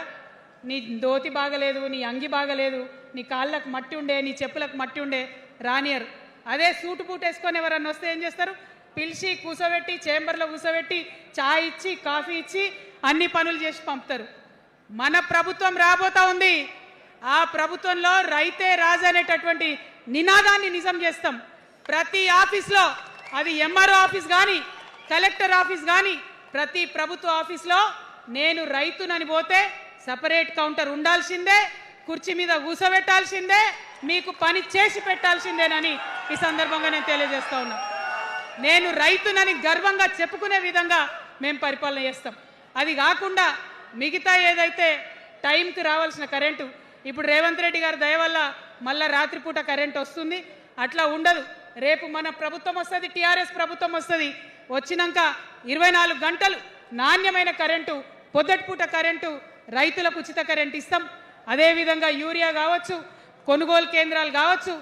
నీ దోతి బాగలేదు, నీ అంగి బాగలేదు, నీ కాళ్ళకు మట్టి ఉండే, నీ చెప్పులకు మట్టి ఉండే, రానియరు. అదే సూటు బూట్ వేసుకొని ఎవరన్నా వస్తే ఏం చేస్తారు? పిలిచి కూర్చోబెట్టి, చేంబర్లో కూర్చోబెట్టి, చాయ్ ఇచ్చి, కాఫీ ఇచ్చి అన్ని పనులు చేసి పంపుతారు. మన ప్రభుత్వం రాబోతా ఉంది. ఆ ప్రభుత్వంలో రైతే రాజు అనేటటువంటి నినాదాన్ని నిజం చేస్తాం. ప్రతి ఆఫీస్లో, అది ఎంఆర్ఓ ఆఫీస్ కానీ, కలెక్టర్ ఆఫీస్ కానీ, ప్రతి ప్రభుత్వ ఆఫీస్లో నేను రైతునని పోతే సపరేట్ కౌంటర్ ఉండాల్సిందే, కుర్చీ మీద కూర్చోబెట్టాల్సిందే, మీకు పని చేసి పెట్టాల్సిందేనని ఈ సందర్భంగా నేను తెలియజేస్తా ఉన్నా. నేను రైతునని గర్వంగా చెప్పుకునే విధంగా మేము పరిపాలన చేస్తాం. అది కాకుండా మిగతా ఏదైతే టైంకి రావాల్సిన కరెంటు, ఇప్పుడు రేవంత్ రెడ్డి గారి దయ వల్ల మళ్ళీ రాత్రిపూట కరెంట్ వస్తుంది. అట్లా ఉండదు. రేపు మన ప్రభుత్వం వస్తుంది, టీఆర్ఎస్ ప్రభుత్వం వస్తుంది. వచ్చినాక 24 గంటలు నాణ్యమైన కరెంటు, పొద్దటిపూట కరెంటు, రైతులకు ఉచిత కరెంట్ ఇస్తాం. అదేవిధంగా యూరియా కావచ్చు, కొనుగోలు కేంద్రాలు కావచ్చు,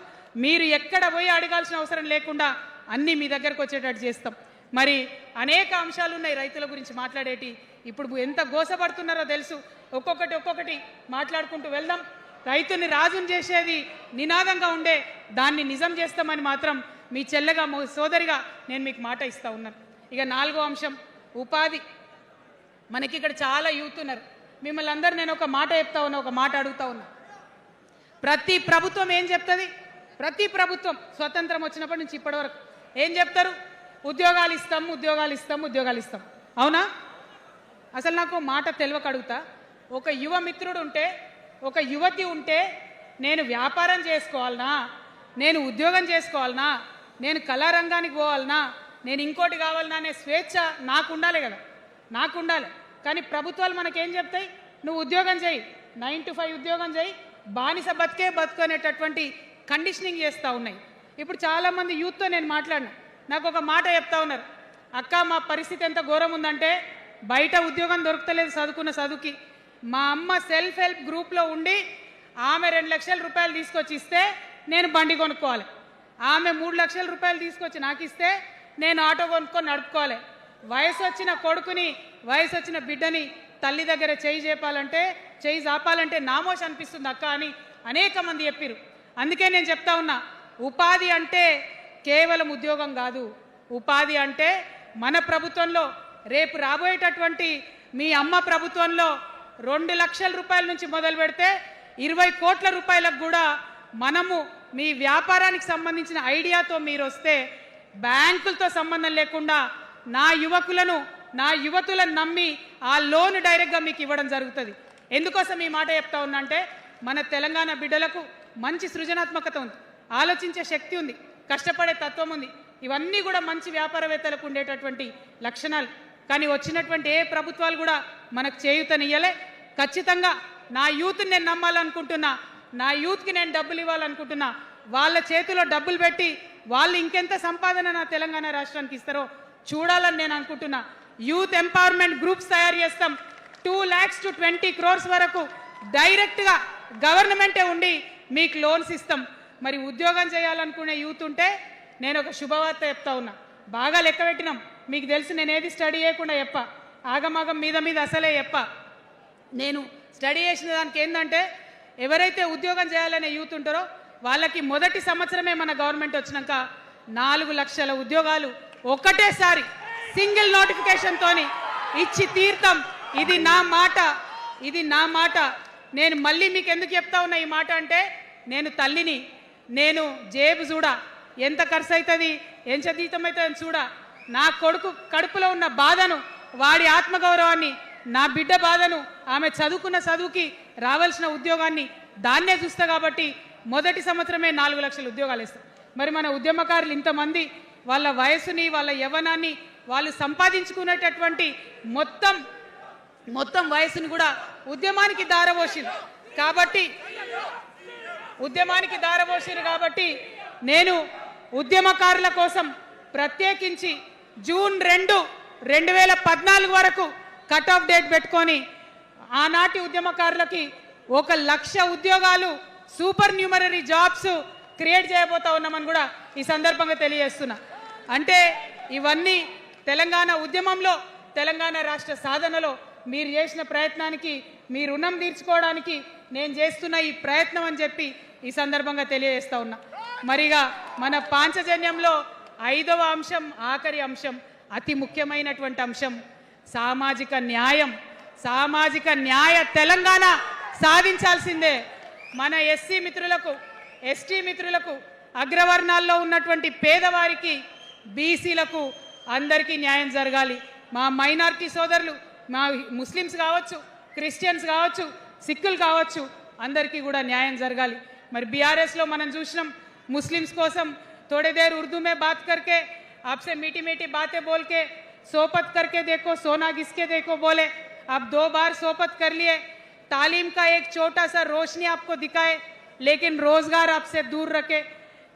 మీరు ఎక్కడ పోయి అడగాల్సిన అవసరం లేకుండా అన్నీ మీ దగ్గరకు వచ్చేటట్టు చేస్తాం. మరి అనేక అంశాలు ఉన్నాయి రైతుల గురించి మాట్లాడేటి. ఇప్పుడు ఎంత గోసపడుతున్నారో తెలుసు. ఒక్కొక్కటి మాట్లాడుకుంటూ వెళ్దాం. రైతుని రాజుని చేసేది నినాదంగా ఉండే దాన్ని నిజం చేస్తామని మాత్రం మీ చెల్లెగా, సోదరిగా నేను మీకు మాట ఇస్తా ఉన్నాను. ఇక 4వ అంశం ఉపాధి. మనకి ఇక్కడ చాలా యూత్ ఉన్నారు. మిమ్మల్ని అందరూ నేను ఒక మాట చెప్తా ఉన్నా, ఒక మాట అడుగుతా ఉన్నా. ప్రతి ప్రభుత్వం ఏం చెప్తుంది? ప్రతి ప్రభుత్వం స్వతంత్రం వచ్చినప్పటి నుంచి ఇప్పటి వరకు ఏం చెప్తారు? ఉద్యోగాలు ఇస్తాం, ఉద్యోగాలు ఇస్తాం, ఉద్యోగాలు ఇస్తాం. అవునా? అసలు నాకు మాట తెలియక అడుగుతా. ఒక యువ మిత్రుడు ఉంటే, ఒక యువతి ఉంటే, నేను వ్యాపారం చేసుకోవాలనా, నేను ఉద్యోగం చేసుకోవాలనా, నేను కళారంగానికి పోవాలనా, నేను ఇంకోటి కావాలనా అనే స్వేచ్ఛ నాకు ఉండాలి కదా, నాకు ఉండాలి. కానీ ప్రభుత్వాలు మనకేం చెప్తాయి? నువ్వు ఉద్యోగం చేయి, 9 to 5 ఉద్యోగం చేయి, బానిస బతికే బతుకునేటటువంటి కండిషనింగ్ చేస్తూ ఉన్నాయి. ఇప్పుడు చాలామంది యూత్తో నేను మాట్లాడినా, నాకు ఒక మాట చెప్తా ఉన్నారు, అక్క మా పరిస్థితి ఎంత ఘోరం ఉందంటే బయట ఉద్యోగం దొరుకుతలేదు చదువుకున్న చదువుకి. మా అమ్మ సెల్ఫ్ హెల్ప్ గ్రూప్లో ఉండి ఆమె 2 లక్షల రూపాయలు తీసుకొచ్చి ఇస్తే నేను బండి కొనుక్కోవాలి, ఆమె 3 లక్షల రూపాయలు తీసుకొచ్చి నాకు ఇస్తే నేను ఆటో కొనుక్కొని నడుపుకోవాలి. వయసు వచ్చిన కొడుకుని, వయసు వచ్చిన బిడ్డని తల్లి దగ్గర చేయి జాపాలంటే నామోష్ అనిపిస్తుంది అక్క అని అనేక మంది చెప్పారు. అందుకే నేను చెప్తా ఉన్నా, ఉపాధి అంటే కేవలం ఉద్యోగం కాదు. ఉపాధి అంటే మన ప్రభుత్వంలో రేపు రాబోయేటటువంటి మీ అమ్మ ప్రభుత్వంలో 2 లక్షల రూపాయల నుంచి మొదలు పెడితే 20 కోట్ల రూపాయలకు కూడా మనము మీ వ్యాపారానికి సంబంధించిన ఐడియాతో మీరు వస్తే బ్యాంకులతో సంబంధం లేకుండా నా యువతులను నమ్మి ఆ లోన్ డైరెక్ట్గా మీకు ఇవ్వడం జరుగుతుంది. ఎందుకోసం ఈ మాట చెప్తా ఉన్నా అంటే మన తెలంగాణ బిడ్డలకు మంచి సృజనాత్మకత ఉంది, ఆలోచించే శక్తి ఉంది, కష్టపడే తత్వం ఉంది. ఇవన్నీ కూడా మంచి వ్యాపారవేత్తలకు ఉండేటటువంటి లక్షణాలు. కానీ వచ్చినటువంటి ఏ ప్రభుత్వాలు కూడా మనకు చేయూతనియ్యలే. ఖచ్చితంగా నా యూత్ని నేను నమ్మాలనుకుంటున్నా, నా యూత్కి నేను డబ్బులు ఇవ్వాలనుకుంటున్నా. వాళ్ళ చేతిలో డబ్బులు పెట్టి వాళ్ళు ఇంకెంత సంపాదన నా తెలంగాణ రాష్ట్రానికి ఇస్తారో చూడాలని నేను అనుకుంటున్నా. యూత్ ఎంపవర్మెంట్ గ్రూప్స్ తయారు చేస్తాం. 2 lakhs to 20 crores వరకు డైరెక్ట్గా గవర్నమెంటే ఉండి మీకు లోన్స్ ఇస్తాం. మరి ఉద్యోగం చేయాలనుకునే యూత్ ఉంటే నేను ఒక శుభవార్త చెప్తా ఉన్నా. బాగా లెక్క పెట్టినాం, మీకు తెలుసు నేను ఏది స్టడీ చేయకుండా చెప్ప, ఆగమాగం మీద అసలే చెప్ప. నేను స్టడీ చేసిన దానికి ఏంటంటే ఎవరైతే ఉద్యోగం చేయాలనే యూత్ ఉంటారో వాళ్ళకి మొదటి సంవత్సరమే మన గవర్నమెంట్ వచ్చినాక 4 లక్షల ఉద్యోగాలు ఒకటేసారి సింగిల్ నోటిఫికేషన్తోని ఇచ్చి తీర్థం. ఇది నా మాట. నేను మళ్ళీ మీకు ఎందుకు చెప్తా ఉన్నా ఈ మాట అంటే, నేను తల్లిని, నేను జేబు చూడా, ఎంత ఖర్చు అవుతుంది, ఎంత జీతం అవుతుంది చూడా, నా కొడుకు కడుపులో ఉన్న బాధను, వాడి ఆత్మగౌరవాన్ని, నా బిడ్డ బాధను, ఆమె చదువుకున్న చదువుకి రావాల్సిన ఉద్యోగాన్ని దాన్నే చూస్తా. కాబట్టి మొదటి సంవత్సరమే 4 లక్షల ఉద్యోగాలు ఇస్తాం. మరి మన ఉద్యమకారులు ఇంతమంది వాళ్ళ వయసుని, వాళ్ళ యవ్వనాన్ని, వాళ్ళు సంపాదించుకునేటటువంటి మొత్తం వయసుని కూడా ఉద్యమానికి దారపోసిరు. కాబట్టి నేను ఉద్యమకారుల కోసం ప్రత్యేకించి జూన్ 2, 2014 వరకు కట్ ఆఫ్ డేట్ పెట్టుకొని ఆనాటి ఉద్యమకారులకి 1 లక్ష ఉద్యోగాలు, సూపర్ న్యూమరరీ జాబ్స్ క్రియేట్ చేయబోతా ఉన్నామని కూడా ఈ సందర్భంగా తెలియజేస్తున్నా. అంటే ఇవన్నీ తెలంగాణ ఉద్యమంలో, తెలంగాణ రాష్ట్ర సాధనలో మీరు చేసిన ప్రయత్నానికి, మీ రుణం తీర్చుకోవడానికి నేను చేస్తున్న ఈ ప్రయత్నం అని చెప్పి ఈ సందర్భంగా తెలియజేస్తా ఉన్నా. మరిగా మన పాంచజన్యంలో 5వ అంశం, ఆఖరి అంశం, అతి ముఖ్యమైనటువంటి అంశం సామాజిక న్యాయ తెలంగాణ సాధించాల్సిందే. మన ఎస్సీ మిత్రులకు, ఎస్టీ మిత్రులకు, అగ్రవర్ణాల్లో ఉన్నటువంటి పేదవారికి, బీసీలకు అందరికీ న్యాయం జరగాలి. మా మైనారిటీ సోదరులు, మా ముస్లిమ్స్ కావచ్చు, క్రిస్టియన్స్ కావచ్చు, సిక్కులు కావచ్చు, అందరికీ కూడా న్యాయం జరగాలి. మరి బీఆర్ఎస్లో మనం చూసినాం, मुस्लिम्स कोसम थोड़ी देर उर्दू में बात करके आपसे मीठी मीठी बातें बोल के सोपत करके देखो, सोना घिसके देखो बोले, आप 2 बार सोपत कर लिए, तालीम का एक छोटा सा रोशनी आपको दिखाए लेकिन रोजगार आपसे दूर रखे।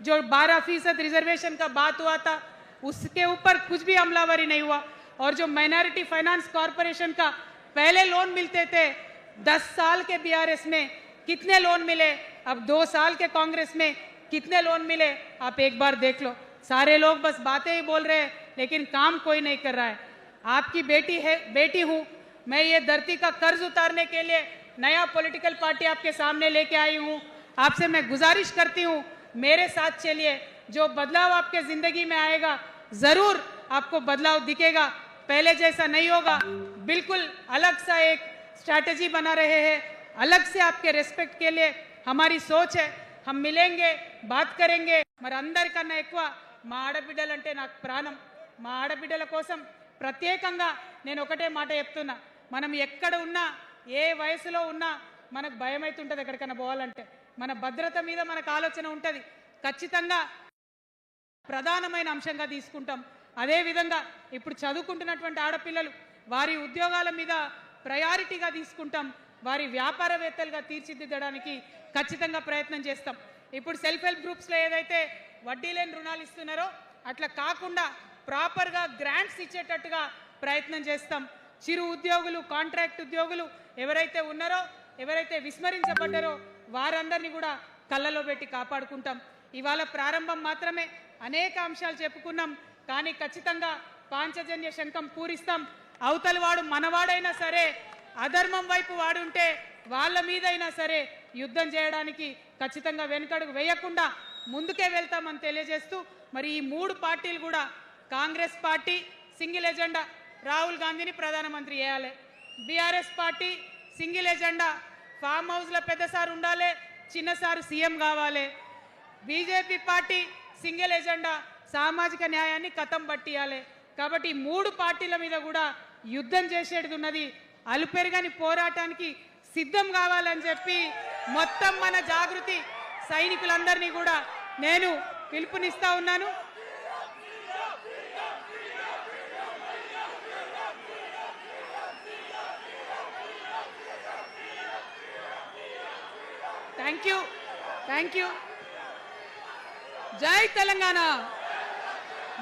जो 12% रिजर्वेशन का बात हुआ था उसके ऊपर कुछ भी अमलावरी नहीं हुआ। और जो माइनॉरिटी फाइनेंस कॉरपोरेशन का पहले लोन मिलते थे 10 साल के बीआरएस में कितने लोन मिले, अब 2 साल के कांग्रेस में कितने लोन मिले, आप एक बार देख लो। सारे लोग बस बातें ही बोल रहे हैं लेकिन काम कोई नहीं कर रहा है। आपकी बेटी हूँ मैं, ये धरती का कर्ज उतारने के लिए नया पॉलिटिकल पार्टी आपके सामने लेके आई हूँ। आपसे मैं गुजारिश करती हूँ मेरे साथ चलिए, जो बदलाव आपके जिंदगी में आएगा जरूर आपको बदलाव दिखेगा, पहले जैसा नहीं होगा। बिल्कुल अलग सा एक स्ट्रैटेजी बना रहे हैं, अलग से आपके रेस्पेक्ट के लिए हमारी सोच है। हम मिलेंगे, बात करेंगे। మరి అందరికన్నా ఎక్కువ మా ఆడబిడ్డలంటే నాకు ప్రాణం। మా ఆడబిడ్డల కోసం ప్రత్యేకంగా నేను ఒకటే మాట చెప్తున్నా, మనం ఎక్కడ ఉన్నా ఏ వయసులో ఉన్నా మనకు భయం అవుతుంటది ఎక్కడికన్నా పోవాలంటే, మన భద్రత మీద మనకు ఆలోచన ఉంటుంది, ఖచ్చితంగా ప్రధానమైన అంశంగా తీసుకుంటాం। అదే విధంగా ఇప్పుడు చదువుకుంటున్నటువంటి ఆడపిల్లలు వారి ఉద్యోగాల మీద ప్రయారిటీగా తీసుకుంటాం। వారి వ్యాపారవేత్తలుగా తీర్చిదిద్దడానికి ఖచ్చితంగా ప్రయత్నం చేస్తాం. ఇప్పుడు సెల్ఫ్ హెల్ప్ గ్రూప్స్లో ఏదైతే వడ్డీ లేని రుణాలు ఇస్తున్నారో అట్లా కాకుండా ప్రాపర్గా గ్రాంట్స్ ఇచ్చేటట్టుగా ప్రయత్నం చేస్తాం. చిరు ఉద్యోగులు, కాంట్రాక్ట్ ఉద్యోగులు ఎవరైతే ఉన్నారో, ఎవరైతే విస్మరించబడ్డారో వారందరినీ కూడా కళ్ళలో పెట్టి కాపాడుకుంటాం. ఇవాళ ప్రారంభం మాత్రమే, అనేక అంశాలు చెప్పుకున్నాం. కానీ ఖచ్చితంగా పాంచజన్య శంఖం పూరిస్తాం. అవతలి వాడు మనవాడైనా సరే, అధర్మం వైపు వాడుంటే వాళ్ళ మీదైనా సరే యుద్ధం చేయడానికి ఖచ్చితంగా వెనుకడుగు వేయకుండా ముందుకే వెళ్తామని తెలియజేస్తూ, మరి ఈ 3 పార్టీలు కూడా, Congress party single agenda Rahul గాంధీని ప్రధానమంత్రి చేయాలి, BRS party single agenda farm హౌస్లో పెద్దసారి ఉండాలి, చిన్నసారి సీఎం కావాలి, బీజేపీ పార్టీ సింగిల్ ఎజెండా సామాజిక న్యాయాన్ని కథం పట్టియాలి. కాబట్టి 3 పార్టీల మీద కూడా యుద్ధం చేసేది ఉన్నది. అలుపెరుగని పోరాటానికి సిద్ధం కావాలని చెప్పి మొత్తం మన జాగృతి సైనికులందరినీ కూడా నేను పిలుపునిస్తా ఉన్నాను. Thank you. జై తెలంగాణ,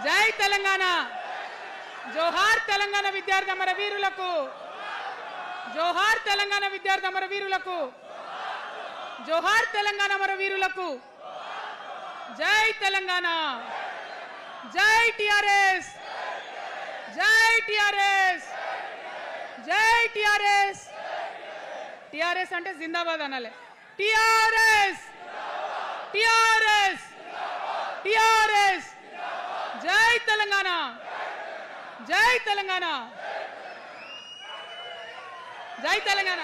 జై తెలంగాణ. జోహార్ తెలంగాణ విద్యార్థి అమర వీరులకు, జోహార్ తెలంగాణ విద్యార్థి అమర వీరులకు, జోహార్ తెలంగాణ అమర వీరులకు. జై తెలంగాణ, జై టిఆర్ఎస్, జై టిఆర్ఎస్, జై టిఆర్ఎస్. టిఆర్ఎస్ అంటే జిందాబాద్ అనాలి. TRS, TRS, TRS. జై తెలంగాణ, జై తెలంగాణ, జై తెలంగాణ.